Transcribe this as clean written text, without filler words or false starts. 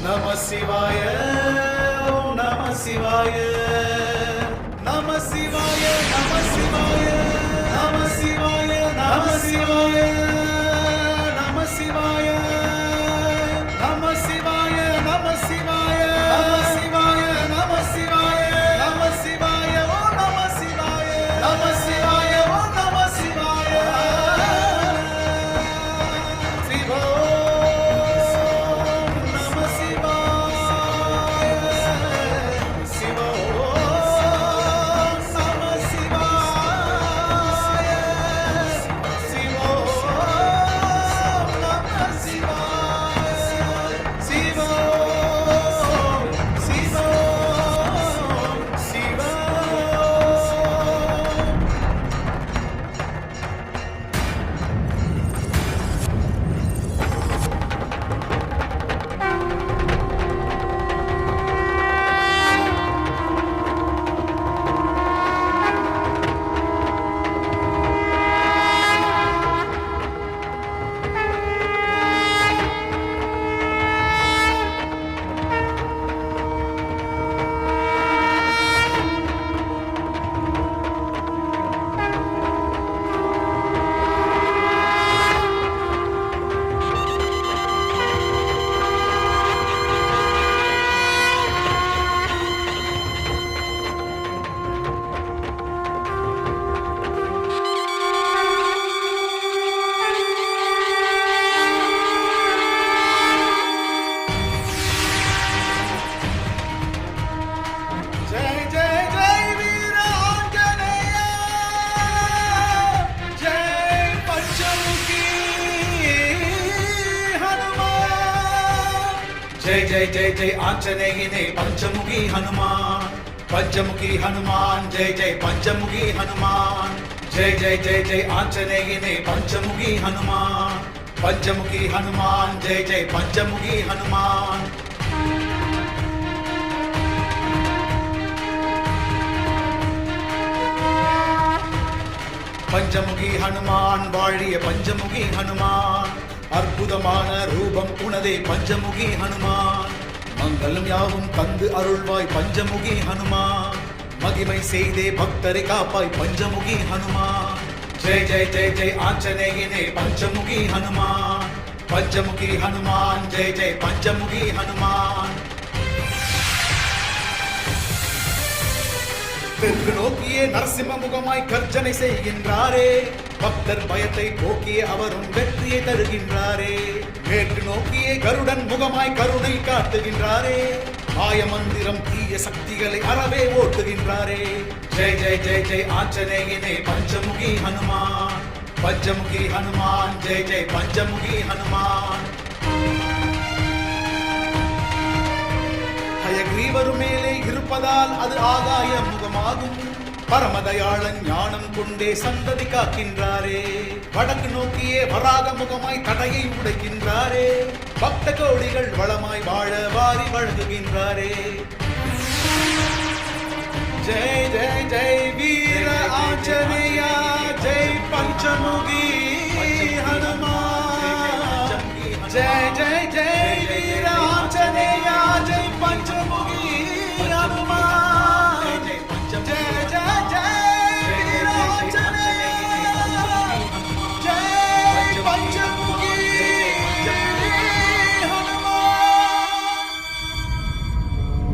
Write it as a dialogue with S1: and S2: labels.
S1: நம சிவாய ஓம் நம சிவாய நம சிவாய நம சிவாய நம சிவாய நம சிவாய நம சிவாய நம சிவாய நம சிவாய நம சிவாய நம சிவாய நம சிவாய ஓம் நம சிவாய நம சிவாய ஓம் நம சிவாய जय जय जय जय आंजनेयने पंचमुखी हनुमान पंचमुखी हनुमान जय जय पंचमुखी हनुमान जय जय जय जय आंजनेयने पंचमुखी हनुमान पंचमुखी हनुमान जय जय पंचमुखी हनुमान पंचमुखी हनुमान वाழிய पंचमुखी हनुमान அற்புதமான ரூபம் உனதே பஞ்சமுகி ஹனுமான் மங்களம் யாவும் தந்து அருள்வாய் பஞ்சமுகி ஹனுமான் மகிமை செய்தே பக்தரை காப்பாய் பஞ்சமுகி ஹனுமான் ஜெய ஜெய ஜெய ஜெய ஆஞ்சநேயனே பஞ்சமுகி ஹனுமான் பஞ்சமுகி ஹனுமான் ஜெய ஜெய பஞ்சமுகி ஹனுமான் தெற்கு நோக்கியே நரசிம்ம முகமாய் கர்ஜனை செய்கின்றாரே பக்தர் பயத்தை போக்கிய அவரும் வெற்றியை தருகின்றாரே மேற்கு நோக்கியே கருடன் முகமாய் கருணை காட்டுகின்றாரே மாய மந்திரம் தீய சக்திகளை அறவே ஓட்டுகின்றாரே ஜெய ஜெய ஜெய ஜெய ஆஞ்சநேயனே பஞ்சமுகி ஹனுமான் பஞ்சமுகி ஹனுமான் ஜெய ஜெய பஞ்சமுகி ஹனுமான் ஹயக்ரீவர் மேலே இருப்பதால் அது ஆகாய முகமாகும் பரமதயாளன் ஞானம் கொண்டே சந்ததி காக்கின்றாரே வடக்கு நோக்கியே வராக முகமாய் தடையை உடைக்கின்றாரே பக்த கோடிகள் வளமாய் வாழ வாரி வழங்குகின்றாரே ஜெய் ஜெய் ஜெய் வீர ஆஞ்சநேயா ஜெய் பஞ்சமுகி